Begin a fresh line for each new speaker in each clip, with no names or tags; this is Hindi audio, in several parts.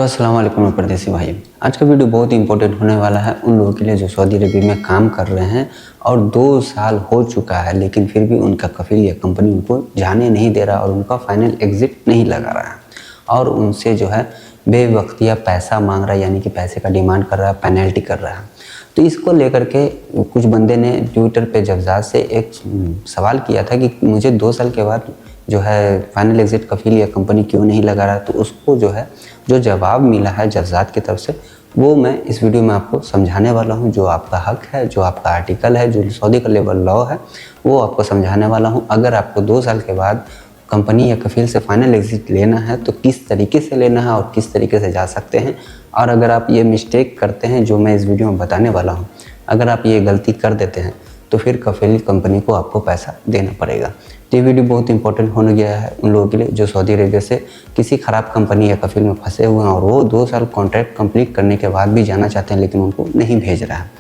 अस्सलाम वालेकुम परदेसी भाई। आज का वीडियो बहुत ही इंपॉर्टेंट होने वाला है उन लोगों के लिए जो सऊदी अरबिया में काम कर रहे हैं और 2 साल हो चुका है लेकिन फिर भी उनका कफ़ील या कंपनी उनको जाने नहीं दे रहा और उनका फाइनल एग्ज़िट नहीं लगा रहा है और उनसे जो है बेवक्तिया पैसा मांग रहा है, यानी कि पैसे का डिमांड कर रहा है, पेनल्टी कर रहा है। तो इसको लेकर के कुछ बंदे ने ट्विटर पे जवज़ात से एक सवाल किया था कि मुझे 2 साल के बाद जो है फाइनल एग्ज़िट कफ़ील या कंपनी क्यों नहीं लगा रहा है। तो उसको जो है जो जवाब मिला है जवज़ात की तरफ से वो मैं इस वीडियो में आपको समझाने वाला हूं। जो आपका हक है, जो आपका आर्टिकल है, जो सऊदी का लेबर लॉ है, वो आपको समझाने वाला हूं। अगर आपको 2 साल के बाद कंपनी या कफ़ील से फाइनल एग्ज़िट लेना है तो किस तरीके से लेना है और किस तरीके से जा सकते हैं। और अगर आप ये मिस्टेक करते हैं जो मैं इस वीडियो में बताने वाला हूँ, अगर आप ये गलती कर देते हैं तो फिर कफ़ील कंपनी को आपको पैसा देना पड़ेगा। तो ये वीडियो बहुत इंपॉर्टेंट होने गया है उन लोगों के लिए जो सऊदी अरेबिया से किसी ख़राब कंपनी या कफ़ील में फंसे हुए हैं और वो 2 साल कॉन्ट्रैक्ट कंप्लीट करने के बाद भी जाना चाहते हैं लेकिन उनको नहीं भेज रहा है।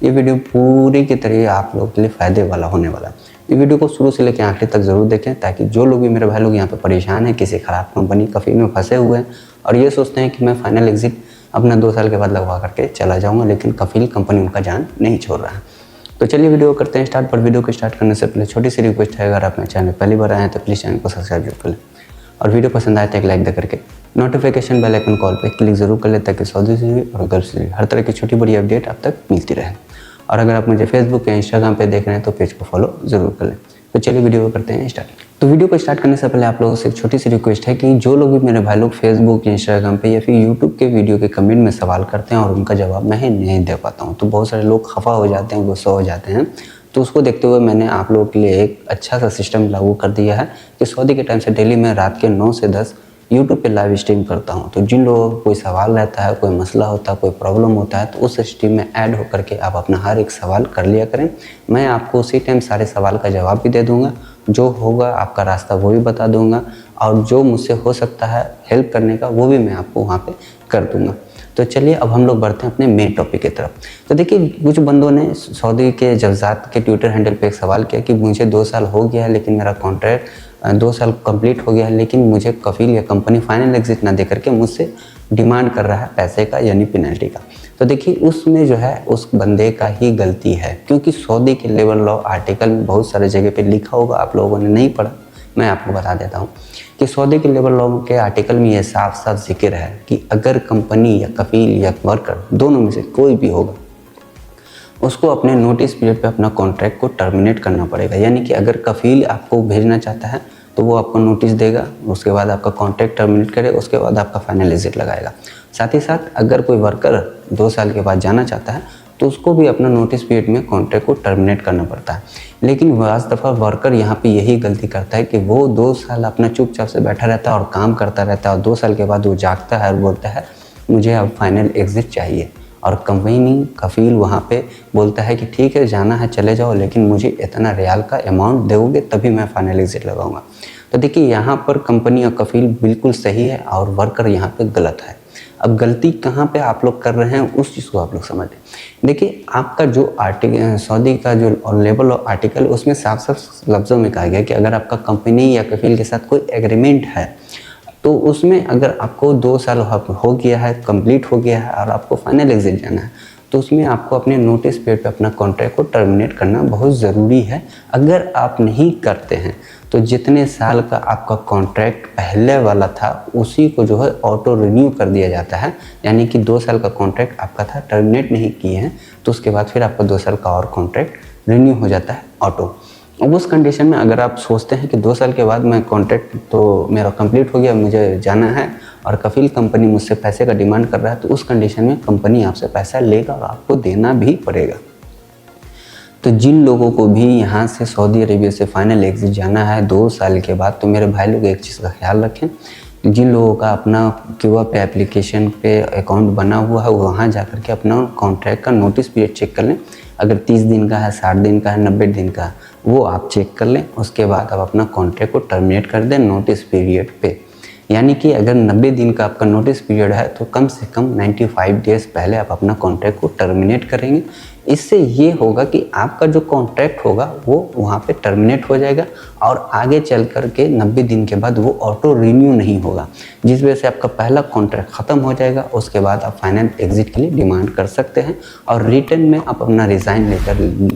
ये वीडियो पूरी की तरह आप लोगों के लिए फ़ायदे वाला होने वाला है। ये वीडियो को शुरू से लेकर आखिर तक ज़रूर देखें ताकि जो लोग भी मेरे भाई लोग यहाँ पर परेशान हैं, किसी ख़राब कंपनी कफ़ील में फंसे हुए हैं और ये सोचते हैं कि मैं फाइनल एग्ज़िट अपना 2 साल के बाद लगवा करके चला जाऊँगा लेकिन कफ़ील कंपनी उनका जान नहीं छोड़ रहा है। तो चलिए वीडियो करते हैं स्टार्ट। पर वीडियो को स्टार्ट करने से पहले छोटी सी रिक्वेस्ट है, अगर आप मेरे चैनल पहली बार आए हैं तो प्लीज़ चैनल को सब्सक्राइब जरूर कर लें और वीडियो पसंद आए तो एक लाइक दे करके नोटिफिकेशन बेल आइकन कॉल पे क्लिक ज़रूर कर लें ताकि सऊदी से और गल्फ से हर तरह की छोटी बड़ी अपडेट आप तक मिलती रहे। और अगर आप मुझे फेसबुक या इंस्टाग्राम पे देख रहे हैं तो पेज को फॉलो ज़रूर कर लें। तो चलिए वीडियो करते हैं स्टार्ट। तो वीडियो को स्टार्ट करने से पहले आप लोगों से एक छोटी सी रिक्वेस्ट है कि जो लोग भी मेरे भाई लोग फेसबुक, इंस्टाग्राम पे या फिर यूट्यूब के वीडियो के कमेंट में सवाल करते हैं और उनका जवाब मैं नहीं दे पाता हूँ तो बहुत सारे लोग खफा हो जाते हैं, गुस्सा हो जाते हैं। तो उसको देखते हुए मैंने आप लोगों के लिए एक अच्छा सा सिस्टम लागू कर दिया है कि सऊदी के टाइम से डेली मैं रात के 9 से 10 यूट्यूब पे लाइव स्ट्रीम करता हूँ। तो जिन लोगों को कोई सवाल रहता है, कोई मसला होता है, कोई प्रॉब्लम होता है तो उस स्ट्रीम में ऐड होकर के आप अपना हर एक सवाल कर लिया करें। मैं आपको उसी टाइम सारे सवाल का जवाब भी दे दूँगा, जो होगा आपका रास्ता वो भी बता दूँगा और जो मुझसे हो सकता है हेल्प करने का वो भी मैं आपको वहाँ पे कर दूँगा। तो चलिए अब हम लोग बढ़ते हैं अपने मेन टॉपिक की तरफ। तो देखिए कुछ बंदों ने सऊदी के जवज़ात के ट्विटर हैंडल पे एक सवाल किया कि मुझे 2 साल हो गया है लेकिन मेरा कॉन्ट्रैक्ट 2 साल कंप्लीट हो गया है लेकिन मुझे कफ़ील या कंपनी फाइनल एग्ज़िट ना दे करके मुझसे डिमांड कर रहा है पैसे का यानी पेनल्टी का। तो देखिए उसमें जो है उस बंदे का ही गलती है क्योंकि सऊदी के लेबर लॉ आर्टिकल में बहुत सारे जगह पे लिखा होगा, आप लोगों ने नहीं पढ़ा, मैं आपको बता देता हूँ कि सऊदी के लेबर लॉ के आर्टिकल में ये साफ साफ जिक्र है कि अगर कंपनी या कफ़ील या वर्कर दोनों में से कोई भी होगा उसको अपने नोटिस पीरियड पे अपना कॉन्ट्रैक्ट को टर्मिनेट करना पड़ेगा। यानी कि अगर कफ़ील आपको भेजना चाहता है तो वो आपको नोटिस देगा, उसके बाद आपका कॉन्ट्रैक्ट टर्मिनेट करे, उसके बाद आपका फाइनल एग्ज़िट लगाएगा। साथ ही साथ अगर कोई वर्कर 2 साल के बाद जाना चाहता है तो उसको भी अपना नोटिस पीरियड में कॉन्ट्रैक्ट को टर्मिनेट करना पड़ता है। लेकिन बाज़ दफ़ा वर्कर यहाँ पे यही गलती करता है कि वो 2 साल अपना चुपचाप से बैठा रहता है और काम करता रहता है और 2 साल के बाद वो जागता है और बोलता है मुझे अब फाइनल एग्ज़िट चाहिए और कंपनी कफ़ील वहाँ पे बोलता है कि ठीक है जाना है चले जाओ लेकिन मुझे इतना रियाल का अमाउंट दोगे तभी मैं फाइनल एग्ज़िट लगाऊंगा। तो देखिए यहाँ पर कंपनी और कफ़ील बिल्कुल सही है और वर्कर यहाँ पे गलत है। अब गलती कहाँ पे आप लोग कर रहे हैं उस चीज़ को आप लोग समझें। देखिए आपका जो आर्टिकल सऊदी का जो लेबर लॉ आर्टिकल उसमें साफ साफ लफ्ज़ों में कहा गया कि अगर आपका कंपनी या कफ़ील के साथ कोई एग्रीमेंट है तो उसमें अगर आपको 2 साल हो गया है, कंप्लीट हो गया है और आपको फाइनल एग्ज़िट जाना है तो उसमें आपको अपने नोटिस पीरियड पे अपना कॉन्ट्रैक्ट को टर्मिनेट करना बहुत ज़रूरी है। अगर आप नहीं करते हैं तो जितने साल का आपका कॉन्ट्रैक्ट पहले वाला था उसी को जो है ऑटो रिन्यू कर दिया जाता है। यानी कि 2 साल का कॉन्ट्रैक्ट आपका था, टर्मिनेट नहीं किए हैं तो उसके बाद फिर आपका 2 साल का और कॉन्ट्रैक्ट रिन्यू हो जाता है ऑटो। अब उस कंडीशन में अगर आप सोचते हैं कि 2 साल के बाद मैं कॉन्ट्रैक्ट तो मेरा कंप्लीट हो गया, मुझे जाना है और कफ़ील कंपनी मुझसे पैसे का डिमांड कर रहा है तो उस कंडीशन में कंपनी आपसे पैसा लेगा और आपको देना भी पड़ेगा। तो जिन लोगों को भी यहाँ से सऊदी अरेबिया से फाइनल एग्ज़िट जाना है 2 साल के बाद तो मेरे भाई लोग एक चीज़ का ख्याल रखें, जिन लोगों का अपना क्यूआ पे एप्लीकेशन पे अकाउंट बना हुआ है वहाँ जाकर के अपना कॉन्ट्रैक्ट का नोटिस पीरियड चेक कर लें। अगर 30 दिन का है, 60 दिन का है, 90 दिन का है वो आप चेक कर लें। उसके बाद आप अपना कॉन्ट्रैक्ट को टर्मिनेट कर दें नोटिस पीरियड पे। यानी कि अगर 90 दिन का आपका नोटिस पीरियड है तो कम से कम 95 डेज़ पहले आप अपना कॉन्ट्रैक्ट को टर्मिनेट करेंगे इससे ये होगा कि आपका जो कॉन्ट्रैक्ट होगा वो वहाँ पे टर्मिनेट हो जाएगा और आगे चल कर के 90 दिन के बाद वो ऑटो रिन्यू नहीं होगा, जिस वजह से आपका पहला कॉन्ट्रैक्ट ख़त्म हो जाएगा। उसके बाद आप फाइनल एग्जिट के लिए डिमांड कर सकते हैं और रिटर्न में आप अपना रिज़ाइन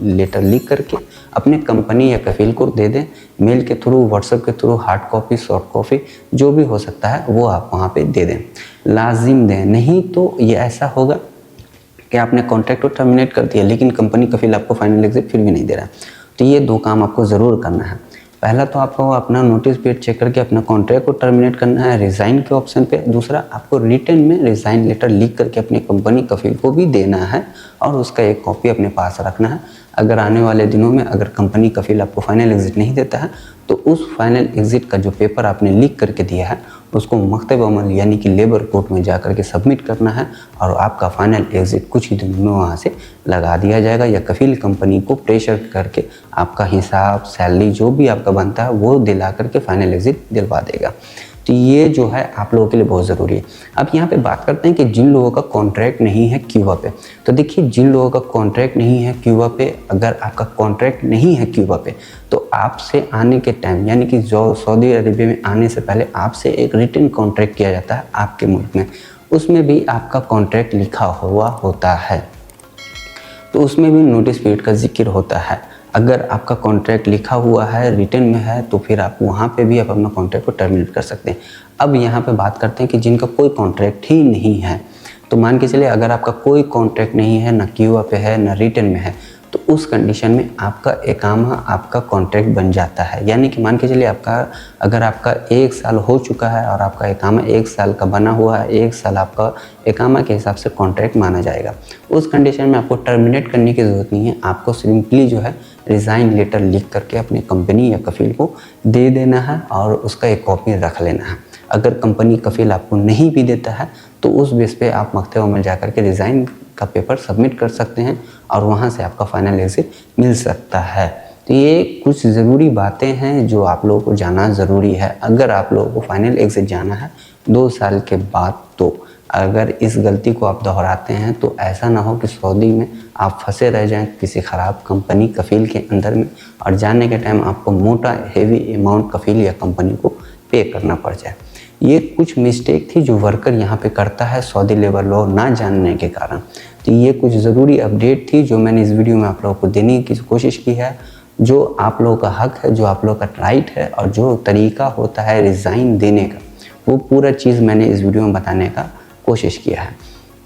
लेटर लिख करके अपने कंपनी या कफील को दे दें। मेल के थ्रू, व्हाट्सएप के through, hard copy, soft copy जो भी हो सकता है वो आप वहाँ पे दे दें, लाजिम दें। नहीं तो ये ऐसा होगा कि आपने कॉन्ट्रैक्ट को टर्मिनेट कर दिया लेकिन कंपनी कफील आपको फाइनल एग्जिट फिर भी नहीं दे रहा। तो ये 2 काम आपको ज़रूर करना है। पहला तो आपको अपना नोटिस पीरियड चेक करके अपना कॉन्ट्रैक्ट को टर्मिनेट करना है रिज़ाइन के ऑप्शन पे। दूसरा, आपको रिटर्न में रिज़ाइन लेटर लिख करके अपनी कंपनी कफील को भी देना है और उसका एक कॉपी अपने पास रखना है। अगर आने वाले दिनों में अगर कंपनी कफील आपको फाइनल एग्जिट नहीं देता है तो उस फाइनल एग्जिट का जो पेपर आपने लिख करके दिया है उसको मकतब अमल यानी कि लेबर कोर्ट में जा कर के सबमिट करना है और आपका फाइनल एग्जिट कुछ ही दिनों में वहाँ से लगा दिया जाएगा या कफील कंपनी को प्रेशर करके आपका हिसाब, सैलरी जो भी आपका बनता है वो दिला करके फाइनल एग्जिट दिलवा देगा। तो ये जो है आप लोगों के लिए बहुत ज़रूरी है। अब यहाँ पे बात करते हैं कि जिन लोगों का कॉन्ट्रैक्ट नहीं है क्यूबा पे, तो देखिए जिन लोगों का कॉन्ट्रैक्ट नहीं है क्यूबा पे, अगर आपका कॉन्ट्रैक्ट नहीं है क्यूबा पे तो आपसे आने के टाइम यानी कि जो सऊदी अरेबिया में आने से पहले आपसे एक रिटन कॉन्ट्रैक्ट किया जाता है आपके मुल्क में, उसमें भी आपका कॉन्ट्रैक्ट लिखा हुआ होता है। तो उसमें भी नोटिस पीरियड का जिक्र होता है। अगर आपका कॉन्ट्रैक्ट लिखा हुआ है, रिटन में है, तो फिर आप वहाँ पे भी आप अपना कॉन्ट्रैक्ट को टर्मिनेट कर सकते हैं। अब यहाँ पे बात करते हैं कि जिनका कोई कॉन्ट्रैक्ट ही नहीं है, तो मान के चलिए अगर आपका कोई कॉन्ट्रैक्ट नहीं है, ना क्यूआ पे है ना रिटन में है, तो उस कंडीशन में आपका इकामा आपका कॉन्ट्रैक्ट बन जाता है। यानी कि मान के चलिए अगर आपका 1 साल हो चुका है और आपका इकामा 1 साल का बना हुआ है, 1 साल आपका इकामा के हिसाब से कॉन्ट्रैक्ट माना जाएगा। उस कंडीशन में आपको टर्मिनेट करने की ज़रूरत नहीं है, आपको सिंपली जो है रिज़ाइन लेटर लिख करके अपनी कंपनी या कफील को दे देना है और उसका एक कॉपी रख लेना है। अगर कंपनी कफील आपको नहीं भी देता है तो उस बेस पे आप मकतब में जा कर के रिज़ाइन का पेपर सबमिट कर सकते हैं और वहाँ से आपका फाइनल एग्जिट मिल सकता है। तो ये कुछ ज़रूरी बातें हैं जो आप लोगों को जानना ज़रूरी है। अगर आप लोगों को फाइनल एग्जिट जाना है 2 साल के बाद, तो अगर इस गलती को आप दोहराते हैं तो ऐसा ना हो कि सऊदी में आप फंसे रह जाएं किसी ख़राब कंपनी कफील के अंदर में और जाने के टाइम आपको मोटा हेवी अमाउंट कफील या कंपनी को पे करना पड़ जाए। ये कुछ मिस्टेक थी जो वर्कर यहाँ पे करता है सऊदी लेबर लॉ ना जानने के कारण। तो ये कुछ ज़रूरी अपडेट थी जो मैंने इस वीडियो में आप लोगों को देने की कोशिश की है। जो आप लोगों का हक है, जो आप लोगों का राइट है और जो तरीका होता है रिज़ाइन देने का, वो पूरा चीज़ मैंने इस वीडियो में बताने का कोशिश किया है।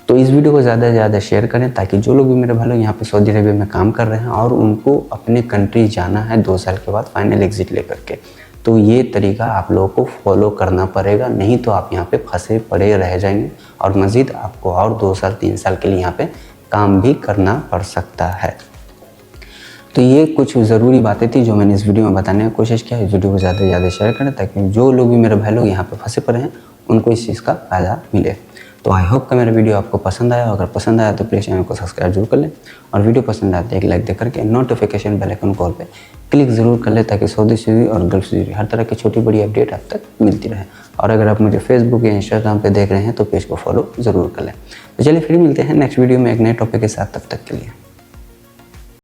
तो इस वीडियो को ज़्यादा से ज़्यादा शेयर करें ताकि जो लोग भी मेरे भाई लोग यहाँ पे सऊदी अरेबिया में काम कर रहे हैं और उनको अपने कंट्री जाना है 2 साल के बाद फाइनल एग्जिट लेकर के, तो ये तरीका आप लोगों को फॉलो करना पड़ेगा, नहीं तो आप यहाँ पे फंसे पड़े रह जाएंगे और मज़ीद आपको और 2 साल 3 साल के लिए यहाँ पे काम भी करना पड़ सकता है। तो ये कुछ ज़रूरी बातें थी जो मैंने इस वीडियो में बताने की कोशिश किया। इस वीडियो को ज़्यादा से ज़्यादा शेयर करें ताकि जो लोग भी मेरे भाई लोग यहाँ पे फंसे पड़े हैं उनको इस चीज़ का फ़ायदा मिले। तो आई होप कि मेरा वीडियो आपको पसंद आया। अगर पसंद आया तो प्लीज़ चैनल को सब्सक्राइब जरूर कर लें और वीडियो पसंद आया तो एक लाइक दे करके नोटिफिकेशन बेल आइकन कॉल पे क्लिक ज़रूर कर लें ताकि सऊदी से जुड़ी और गल्फ से जुड़ी हर तरह की छोटी बड़ी अपडेट आप तक मिलती रहे। और अगर आप मुझे फेसबुक या इंस्टाग्राम पे देख रहे हैं तो पेज को फॉलो ज़रूर कर लें। तो चलिए फिर मिलते हैं नेक्स्ट वीडियो में एक नए टॉपिक के साथ, तब तक के लिए।